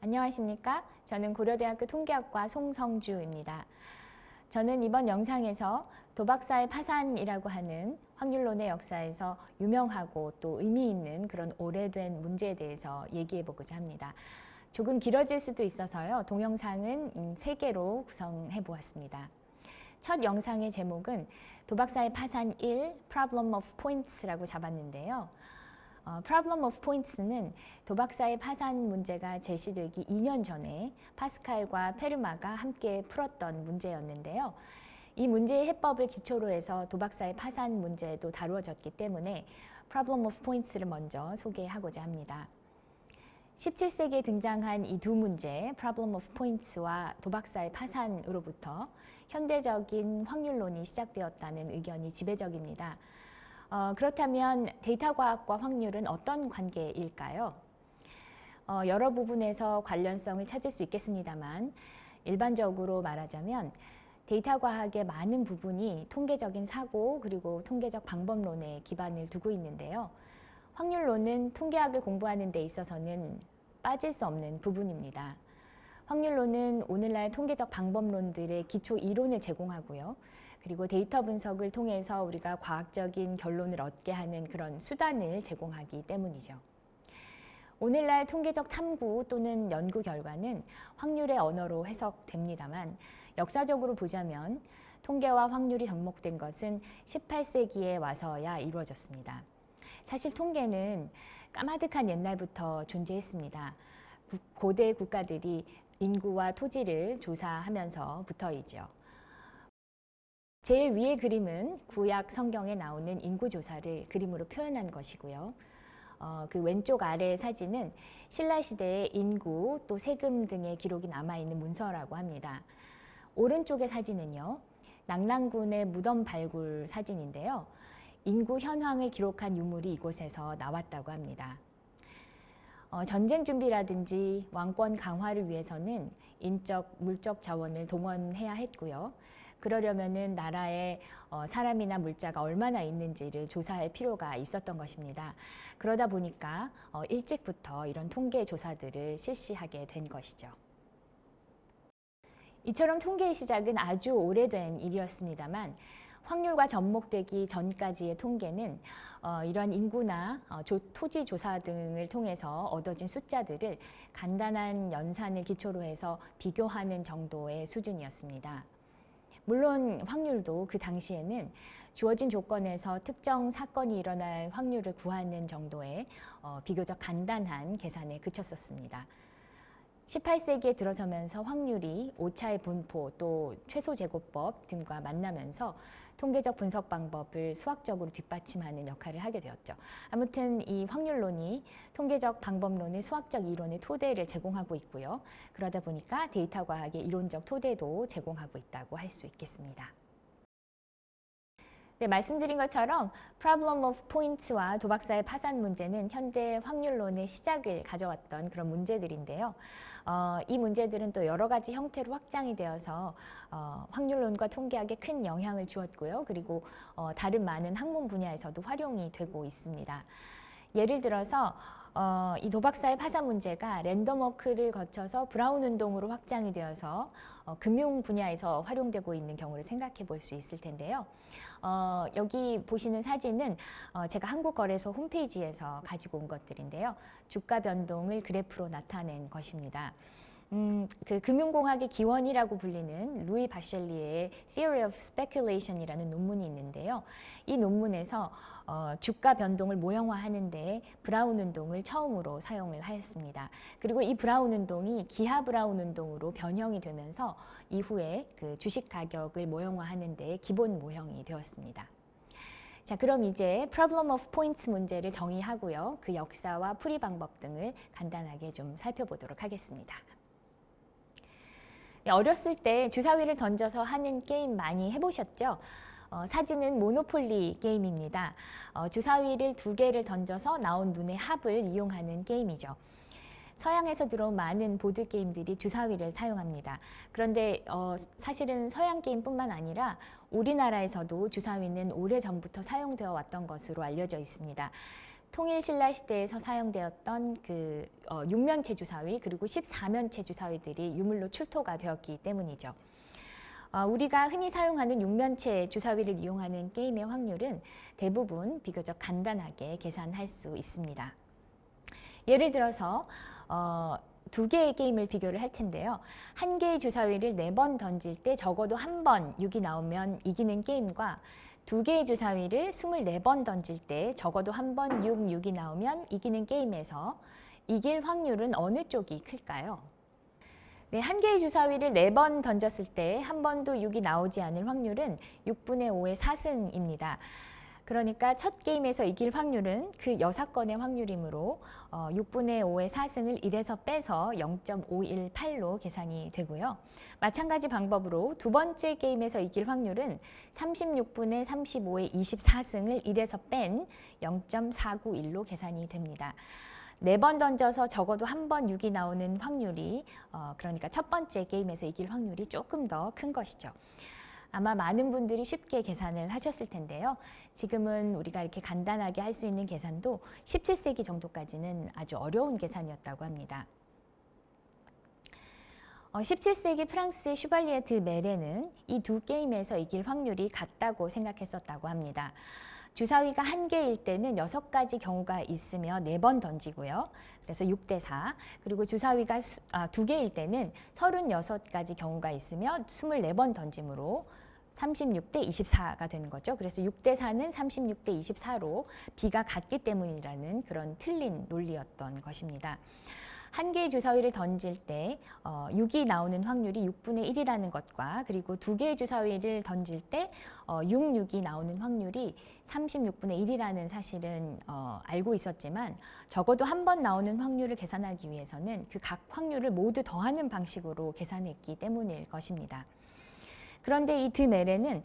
안녕하십니까? 저는 고려대학교 통계학과 송성주입니다. 저는 이번 영상에서 도박사의 파산이라고 하는 확률론의 역사에서 유명하고 또 의미 있는 그런 오래된 문제에 대해서 얘기해 보고자 합니다. 조금 길어질 수도 있어서요. 동영상은 3개로 구성해 보았습니다. 첫 영상의 제목은 도박사의 파산 1, Problem of Points라고 잡았는데요. Problem of Points는 도박사의 파산 문제가 제시되기 2년 전에 파스칼과 페르마가 함께 풀었던 문제였는데요. 이 문제의 해법을 기초로 해서 도박사의 파산 문제도 다루어졌기 때문에 Problem of Points를 먼저 소개하고자 합니다. 17세기에 등장한 이 두 문제, Problem of Points와 도박사의 파산으로부터 현대적인 확률론이 시작되었다는 의견이 지배적입니다. 그렇다면 데이터 과학과 확률은 어떤 관계일까요? 여러 부분에서 관련성을 찾을 수 있겠습니다만 일반적으로 말하자면 데이터 과학의 많은 부분이 통계적인 사고 그리고 통계적 방법론에 기반을 두고 있는데요. 확률론은 통계학을 공부하는 데 있어서는 빠질 수 없는 부분입니다. 확률론은 오늘날 통계적 방법론들의 기초 이론을 제공하고요. 그리고 데이터 분석을 통해서 우리가 과학적인 결론을 얻게 하는 그런 수단을 제공하기 때문이죠. 오늘날 통계적 탐구 또는 연구 결과는 확률의 언어로 해석됩니다만 역사적으로 보자면 통계와 확률이 접목된 것은 18세기에 와서야 이루어졌습니다. 사실 통계는 까마득한 옛날부터 존재했습니다. 고대 국가들이 인구와 토지를 조사하면서부터이죠. 제일 위의 그림은 구약 성경에 나오는 인구조사를 그림으로 표현한 것이고요. 그 왼쪽 아래 사진은 신라시대의 인구 또 세금 등의 기록이 남아있는 문서라고 합니다. 오른쪽의 사진은요. 낙랑군의 무덤 발굴 사진인데요. 인구 현황을 기록한 유물이 이곳에서 나왔다고 합니다. 전쟁 준비라든지 왕권 강화를 위해서는 인적, 물적 자원을 동원해야 했고요. 그러려면은 나라에 사람이나 물자가 얼마나 있는지를 조사할 필요가 있었던 것입니다. 그러다 보니까 일찍부터 이런 통계 조사들을 실시하게 된 것이죠. 이처럼 통계의 시작은 아주 오래된 일이었습니다만 확률과 접목되기 전까지의 통계는 이러한 인구나 토지 조사 등을 통해서 얻어진 숫자들을 간단한 연산을 기초로 해서 비교하는 정도의 수준이었습니다. 물론 확률도 그 당시에는 주어진 조건에서 특정 사건이 일어날 확률을 구하는 정도의 비교적 간단한 계산에 그쳤었습니다. 18세기에 들어서면서 확률이 오차의 분포 또 최소 제곱법 등과 만나면서 통계적 분석 방법을 수학적으로 뒷받침하는 역할을 하게 되었죠. 아무튼 이 확률론이 통계적 방법론의 수학적 이론의 토대를 제공하고 있고요. 그러다 보니까 데이터 과학의 이론적 토대도 제공하고 있다고 할 수 있겠습니다. 네, 말씀드린 것처럼 Problem of Points와 도박사의 파산 문제는 현대 확률론의 시작을 가져왔던 그런 문제들인데요. 이 문제들은 또 여러 가지 형태로 확장이 되어서 확률론과 통계학에 큰 영향을 주었고요. 그리고 다른 많은 학문 분야에서도 활용이 되고 있습니다. 예를 들어서 이 도박사의 파산 문제가 랜덤 워크를 거쳐서 브라운 운동으로 확장이 되어서 금융 분야에서 활용되고 있는 경우를 생각해 볼 수 있을 텐데요. 여기 보시는 사진은 제가 한국거래소 홈페이지에서 가지고 온 것들인데요. 주가 변동을 그래프로 나타낸 것입니다. 그 금융공학의 기원이라고 불리는 루이 바셸리의 Theory of Speculation이라는 논문이 있는데요. 이 논문에서 주가 변동을 모형화하는 데 브라운 운동을 처음으로 사용을 하였습니다. 그리고 이 브라운 운동이 기하 브라운 운동으로 변형이 되면서 이후에 그 주식 가격을 모형화하는 데 기본 모형이 되었습니다. 자, 그럼 이제 Problem of Points 문제를 정의하고요. 그 역사와 풀이 방법 등을 간단하게 좀 살펴보도록 하겠습니다. 어렸을 때 주사위를 던져서 하는 게임 많이 해보셨죠? 사진은 모노폴리 게임입니다. 주사위를 2개를 던져서 나온 눈의 합을 이용하는 게임이죠. 서양에서 들어온 많은 보드게임들이 주사위를 사용합니다. 그런데 사실은 서양 게임뿐만 아니라 우리나라에서도 주사위는 오래전부터 사용되어 왔던 것으로 알려져 있습니다. 통일 신라 시대에서 사용되었던 그 6면체 주사위 그리고 14면체 주사위들이 유물로 출토가 되었기 때문이죠. 우리가 흔히 사용하는 6면체 주사위를 이용하는 게임의 확률은 대부분 비교적 간단하게 계산할 수 있습니다. 예를 들어서 두 개의 게임을 비교를 할 텐데요. 한 개의 주사위를 4번 던질 때 적어도 한 번 6이 나오면 이기는 게임과 두 개의 주사위를 24번 던질 때 적어도 한 번 6이 나오면 이기는 게임에서 이길 확률은 어느 쪽이 클까요? 네, 한 개의 주사위를 4번 던졌을 때 한 번도 6이 나오지 않을 확률은 6분의 5의 4승입니다. 그러니까 첫 게임에서 이길 확률은 그 6건의 확률이므로 6분의 5의 4승을 1에서 빼서 0.518로 계산이 되고요. 마찬가지 방법으로 두 번째 게임에서 이길 확률은 36분의 35의 24승을 1에서 뺀 0.491로 계산이 됩니다. 4번 던져서 적어도 한 번 6이 나오는 확률이 그러니까 첫 번째 게임에서 이길 확률이 조금 더 큰 것이죠. 아마 많은 분들이 쉽게 계산을 하셨을 텐데요. 지금은 우리가 이렇게 간단하게 할 수 있는 계산도 17세기 정도까지는 아주 어려운 계산이었다고 합니다. 17세기 프랑스의 슈발리에 드 메레는 이 두 게임에서 이길 확률이 같다고 생각했었다고 합니다. 주사위가 한 개일 때는 6가지 경우가 있으며 4번 던지고요. 그래서 6대 4. 그리고 주사위가 두 개일 때는 36가지 경우가 있으며 24번 던짐으로 36대 24가 되는 거죠. 그래서 6대 4는 36대 24로 비가 같기 때문이라는 그런 틀린 논리였던 것입니다. 한 개의 주사위를 던질 때 6이 나오는 확률이 6분의 1이라는 것과 그리고 두 개의 주사위를 던질 때 6이 나오는 확률이 36분의 1이라는 사실은 알고 있었지만 적어도 한 번 나오는 확률을 계산하기 위해서는 그 각 확률을 모두 더하는 방식으로 계산했기 때문일 것입니다. 그런데 이 드 메레는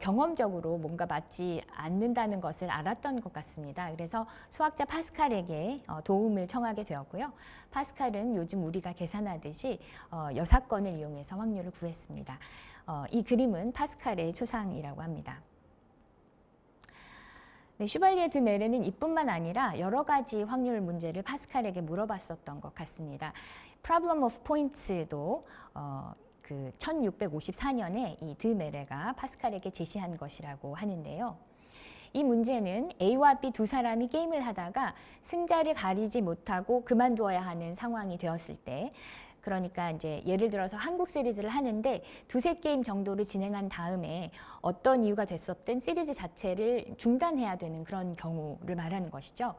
경험적으로 뭔가 맞지 않는다는 것을 알았던 것 같습니다. 그래서 수학자 파스칼에게 도움을 청하게 되었고요. 파스칼은 요즘 우리가 계산하듯이 6건을 이용해서 확률을 구했습니다. 이 그림은 파스칼의 초상이라고 합니다. 네, 슈발리에 드 메레는 이뿐만 아니라 여러 가지 확률 문제를 파스칼에게 물어봤었던 것 같습니다. Problem of Points도 1654년에 이 드 메레가 파스칼에게 제시한 것이라고 하는데요. 이 문제는 A와 B 두 사람이 게임을 하다가 승자를 가리지 못하고 그만두어야 하는 상황이 되었을 때, 그러니까 이제 예를 들어서 한국 시리즈를 하는데 두세 게임 정도를 진행한 다음에 어떤 이유가 됐었든 시리즈 자체를 중단해야 되는 그런 경우를 말하는 것이죠.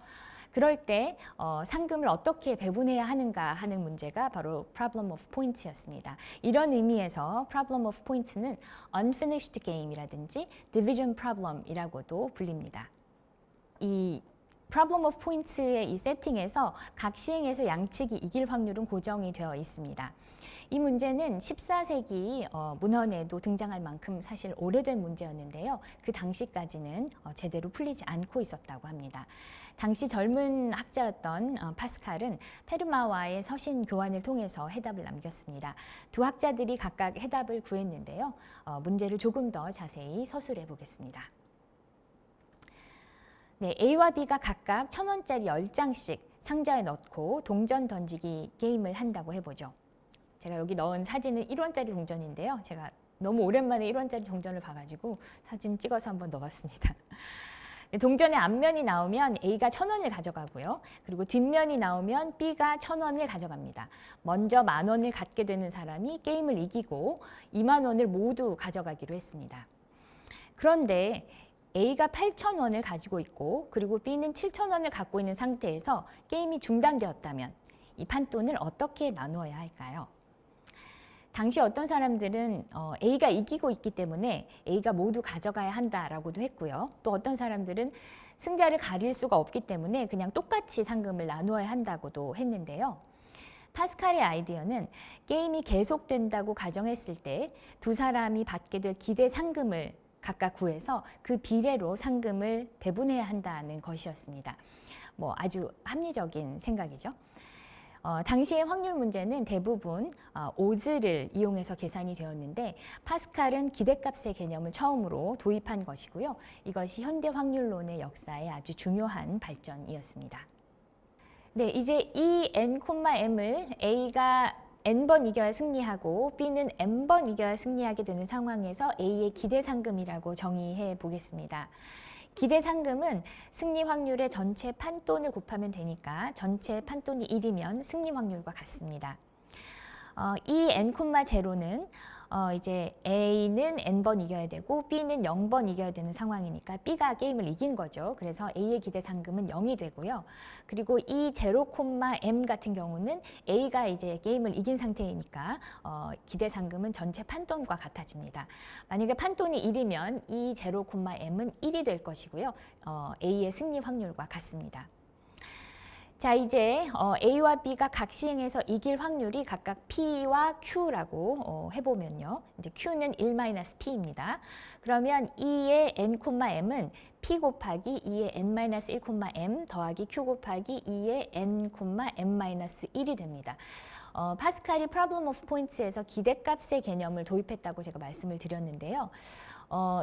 그럴 때 상금을 어떻게 배분해야 하는가 하는 문제가 바로 Problem of Points였습니다. 이런 의미에서 Problem of Points는 Unfinished Game이라든지 Division Problem이라고도 불립니다. 이 Problem of Points의 이 세팅에서 각 시행에서 양측이 이길 확률은 고정이 되어 있습니다. 이 문제는 14세기 문헌에도 등장할 만큼 사실 오래된 문제였는데요. 그 당시까지는 제대로 풀리지 않고 있었다고 합니다. 당시 젊은 학자였던 파스칼은 페르마와의 서신 교환을 통해서 해답을 남겼습니다. 두 학자들이 각각 해답을 구했는데요. 문제를 조금 더 자세히 서술해 보겠습니다. 네, A와 B가 각각 1,000원짜리 10장씩 상자에 넣고 동전 던지기 게임을 한다고 해보죠. 제가 여기 넣은 사진은 1원짜리 동전인데요. 제가 너무 오랜만에 1원짜리 동전을 봐가지고 사진 찍어서 한번 넣었습니다. 동전의 앞면이 나오면 A가 1,000원을 가져가고요. 그리고 뒷면이 나오면 B가 1,000원을 가져갑니다. 먼저 10,000원을 갖게 되는 사람이 게임을 이기고 20,000원을 모두 가져가기로 했습니다. 그런데 A가 8,000원을 가지고 있고 그리고 B는 7,000원을 갖고 있는 상태에서 게임이 중단되었다면 이 판돈을 어떻게 나누어야 할까요? 당시 어떤 사람들은 A가 이기고 있기 때문에 A가 모두 가져가야 한다라고도 했고요. 또 어떤 사람들은 승자를 가릴 수가 없기 때문에 그냥 똑같이 상금을 나누어야 한다고도 했는데요. 파스칼의 아이디어는 게임이 계속된다고 가정했을 때 두 사람이 받게 될 기대 상금을 각각 구해서 그 비례로 상금을 배분해야 한다는 것이었습니다. 아주 합리적인 생각이죠. 당시의 확률 문제는 대부분 오즈를 이용해서 계산이 되었는데 파스칼은 기대값의 개념을 처음으로 도입한 것이고요. 이것이 현대 확률론의 역사에 아주 중요한 발전이었습니다. 네, 이제 이 n,m을 a가 n번 이겨야 승리하고 b는 n번 이겨야 승리하게 되는 상황에서 a의 기대상금이라고 정의해 보겠습니다. 기대상금은 승리 확률의 전체 판돈을 곱하면 되니까 전체 판돈이 1이면 승리 확률과 같습니다. 이 n,0는 이제 A는 n번 이겨야 되고 B는 0번 이겨야 되는 상황이니까 B가 게임을 이긴 거죠. 그래서 A의 기대 상금은 0이 되고요. 그리고 이 0,m 같은 경우는 A가 이제 게임을 이긴 상태이니까 기대 상금은 전체 판돈과 같아집니다. 만약에 판돈이 1이면 이 0,m은 1이 될 것이고요. A의 승리 확률과 같습니다. 자, 이제 A와 B가 각 시행에서 이길 확률이 각각 P와 Q라고 해보면요. 이제 Q는 1-P입니다. 그러면 2의 n,m은 P 곱하기 2의 n-1,m 더하기 Q 곱하기 2의 n,m-1이 됩니다. 파스칼이 Problem of Points에서 기대값의 개념을 도입했다고 제가 말씀을 드렸는데요.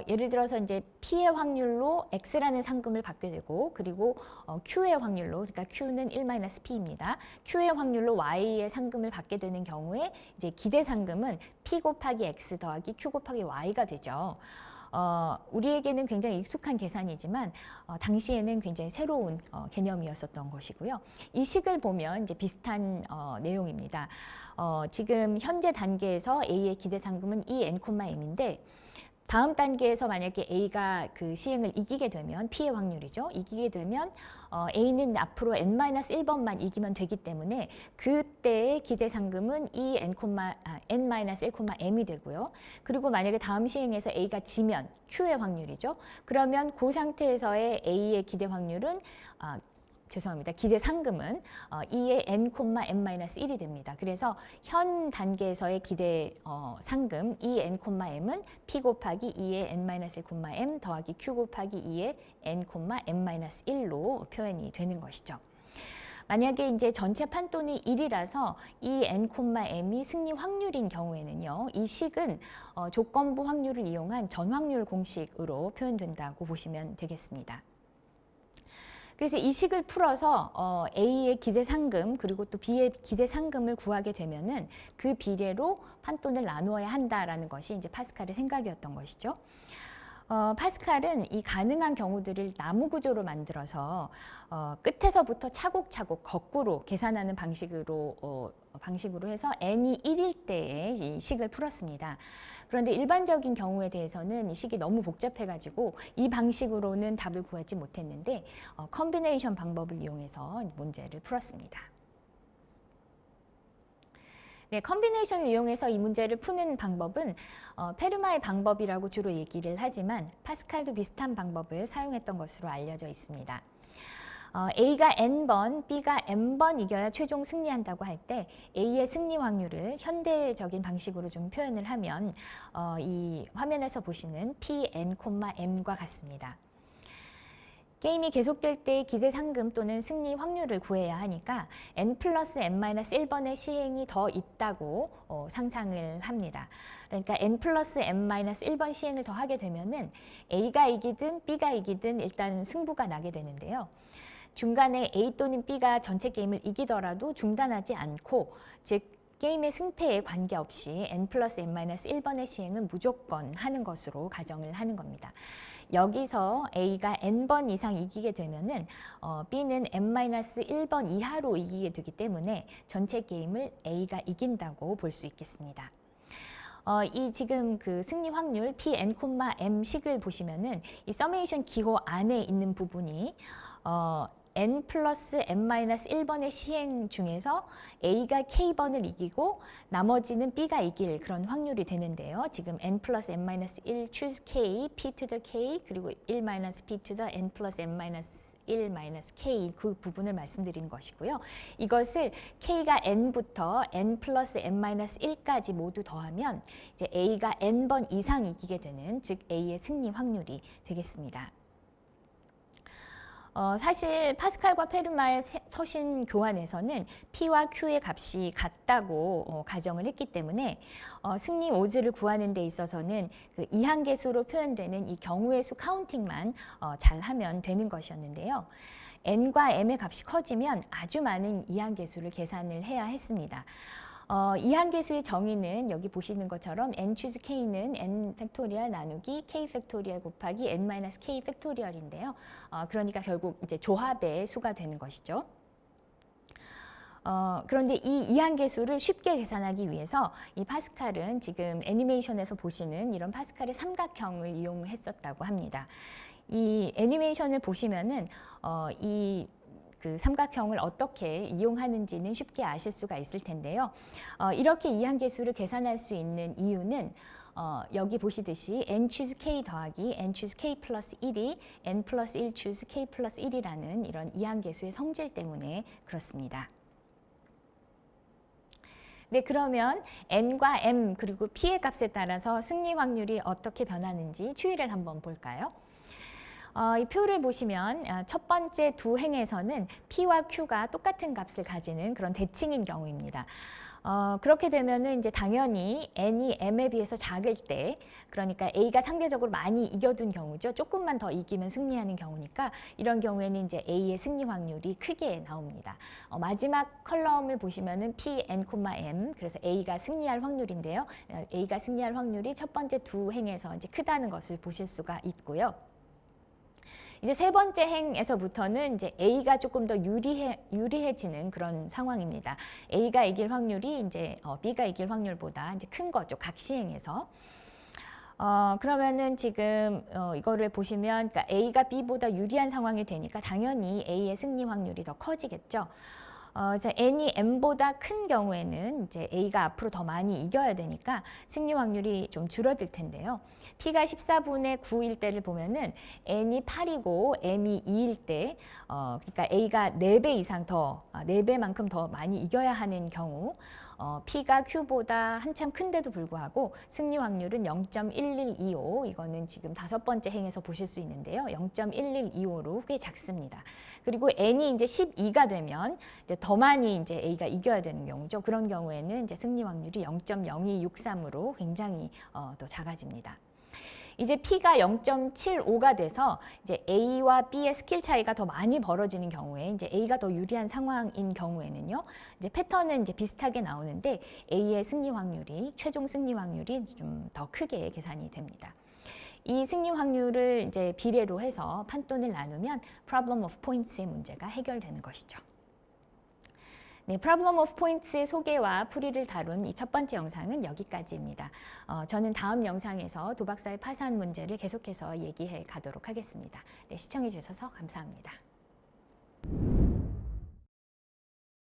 예를 들어서 이제 P의 확률로 X라는 상금을 받게 되고 그리고 Q의 확률로, 그러니까 Q는 1-P입니다. Q의 확률로 Y의 상금을 받게 되는 경우에 이제 기대 상금은 P 곱하기 X 더하기 Q 곱하기 Y가 되죠. 우리에게는 굉장히 익숙한 계산이지만 당시에는 굉장히 새로운 개념이었었던 것이고요. 이 식을 보면 이제 비슷한 내용입니다. 지금 현재 단계에서 A의 기대 상금은 이 n,m인데 다음 단계에서 만약에 A가 그 시행을 이기게 되면 P의 확률이죠. 이기게 되면 A는 앞으로 n-1번만 이기면 되기 때문에 그때의 기대 상금은 이 n-1,m이 되고요. 그리고 만약에 다음 시행에서 A가 지면 Q의 확률이죠. 그러면 그 상태에서의 A의 기대 확률은 기대 상금은 2의 n,m-1이 됩니다. 그래서 현 단계에서의 기대 상금 2의 n,m은 P 곱하기 2의 n-1,m 더하기 Q 곱하기 2의 n,m-1로 표현이 되는 것이죠. 만약에 이제 전체 판돈이 1이라서 이 n,m이 승리 확률인 경우에는요. 이 식은 조건부 확률을 이용한 전확률 공식으로 표현된다고 보시면 되겠습니다. 그래서 이 식을 풀어서 A의 기대 상금 그리고 또 B의 기대 상금을 구하게 되면은 그 비례로 판돈을 나누어야 한다라는 것이 이제 파스칼의 생각이었던 것이죠. 파스칼은 이 가능한 경우들을 나무 구조로 만들어서 끝에서부터 차곡차곡 거꾸로 계산하는 방식으로 해서 n이 1일 때에 이 식을 풀었습니다. 그런데 일반적인 경우에 대해서는 이 식이 너무 복잡해가지고 이 방식으로는 답을 구하지 못했는데 컨비네이션 방법을 이용해서 문제를 풀었습니다. 네, 컨비네이션을 이용해서 이 문제를 푸는 방법은 페르마의 방법이라고 주로 얘기를 하지만 파스칼도 비슷한 방법을 사용했던 것으로 알려져 있습니다. A가 n번, B가 m번 이겨야 최종 승리한다고 할 때 A의 승리 확률을 현대적인 방식으로 좀 표현을 하면 이 화면에서 보시는 Pn,m과 같습니다. 게임이 계속될 때 기대 상금 또는 승리 확률을 구해야 하니까 n 플러스 n-1번의 시행이 더 있다고 상상을 합니다. 그러니까 n 플러스 n-1번 시행을 더 하게 되면은 A가 이기든 B가 이기든 일단 승부가 나게 되는데요. 중간에 A 또는 B가 전체 게임을 이기더라도 중단하지 않고, 즉 게임의 승패에 관계없이 n 플러스 n-1번의 시행은 무조건 하는 것으로 가정을 하는 겁니다. 여기서 A가 n번 이상 이기게 되면은 B는 n-1번 이하로 이기게 되기 때문에 전체 게임을 A가 이긴다고 볼 수 있겠습니다. 이 지금 그 승리 확률 Pn,m 식을 보시면은 이 서메이션 기호 안에 있는 부분이 n 플러스 n-1번의 시행 중에서 A가 K번을 이기고 나머지는 B가 이길 그런 확률이 되는데요. 지금 n 플러스 n-1 choose K, P to the K 그리고 1 P to the n 플러스 n-1 K 그 부분을 말씀드린 것이고요. 이것을 K가 n부터 n 플러스 n-1까지 모두 더하면 이제 A가 n번 이상 이기게 되는, 즉 A의 승리 확률이 되겠습니다. 사실 파스칼과 페르마의 서신 교환에서는 P와 Q의 값이 같다고 가정을 했기 때문에 승리 오즈를 구하는 데 있어서는 그 이항계수로 표현되는 이 경우의 수 카운팅만 잘하면 되는 것이었는데요. n과 m의 값이 커지면 아주 많은 이항계수를 계산을 해야 했습니다. 이항계수의 정의는 여기 보시는 것처럼 n choose k는 n 팩토리얼 나누기 k 팩토리얼 곱하기 n 마이너스 k 팩토리얼인데요. 그러니까 결국 이제 조합의 수가 되는 것이죠. 그런데 이 이항계수를 쉽게 계산하기 위해서 이 파스칼은 지금 애니메이션에서 보시는 이런 파스칼의 삼각형을 이용했었다고 합니다. 이 애니메이션을 보시면은 그 삼각형을 어떻게 이용하는지는 쉽게 아실 수가 있을 텐데요. 이렇게 이항계수를 계산할 수 있는 이유는 여기 보시듯이 n choose k 더하기 n choose k 플러스 1이 n 플러스 1 choose k 플러스 1이라는 이런 이항계수의 성질 때문에 그렇습니다. 네, 그러면 n과 m 그리고 p의 값에 따라서 승리 확률이 어떻게 변하는지 추이를 한번 볼까요? 이 표를 보시면 첫 번째 두 행에서는 P와 Q가 똑같은 값을 가지는 그런 대칭인 경우입니다. 그렇게 되면은 이제 당연히 n이 m에 비해서 작을 때, 그러니까 a가 상대적으로 많이 이겨둔 경우죠. 조금만 더 이기면 승리하는 경우니까 이런 경우에는 이제 a의 승리 확률이 크게 나옵니다. 마지막 컬럼을 보시면은 p, n, m, 그래서 a가 승리할 확률인데요. a가 승리할 확률이 첫 번째 두 행에서 이제 크다는 것을 보실 수가 있고요. 이제 세 번째 행에서부터는 이제 A가 조금 더 유리해지는 그런 상황입니다. A가 이길 확률이 이제 B가 이길 확률보다 이제 큰 거죠. 각 시행에서. 그러면은 지금 이거를 보시면 그러니까 A가 B보다 유리한 상황이 되니까 당연히 A의 승리 확률이 더 커지겠죠. 이제 n이 m보다 큰 경우에는 이제 a가 앞으로 더 많이 이겨야 되니까 승리 확률이 좀 줄어들 텐데요. p가 14분의 9일 때를 보면은 n이 8이고 m이 2일 때, 그러니까 a가 4배 이상 더, 4배만큼 더 많이 이겨야 하는 경우, P가 Q보다 한참 큰데도 불구하고 승리 확률은 0.1125, 이거는 지금 다섯 번째 행에서 보실 수 있는데요. 0.1125로 꽤 작습니다. 그리고 N이 이제 12가 되면 이제 더 많이 이제 A가 이겨야 되는 경우죠. 그런 경우에는 이제 승리 확률이 0.0263으로 굉장히 더 작아집니다. 이제 P가 0.75가 돼서 이제 A와 B의 스킬 차이가 더 많이 벌어지는 경우에 이제 A가 더 유리한 상황인 경우에는요. 이제 패턴은 이제 비슷하게 나오는데 A의 승리 확률이 최종 승리 확률이 좀 더 크게 계산이 됩니다. 이 승리 확률을 이제 비례로 해서 판돈을 나누면 problem of points의 문제가 해결되는 것이죠. 네, Problem of Points의 소개와 풀이를 다룬 이 첫 번째 영상은 여기까지입니다. 저는 다음 영상에서 도박사의 파산 문제를 계속해서 얘기해 가도록 하겠습니다. 네, 시청해 주셔서 감사합니다.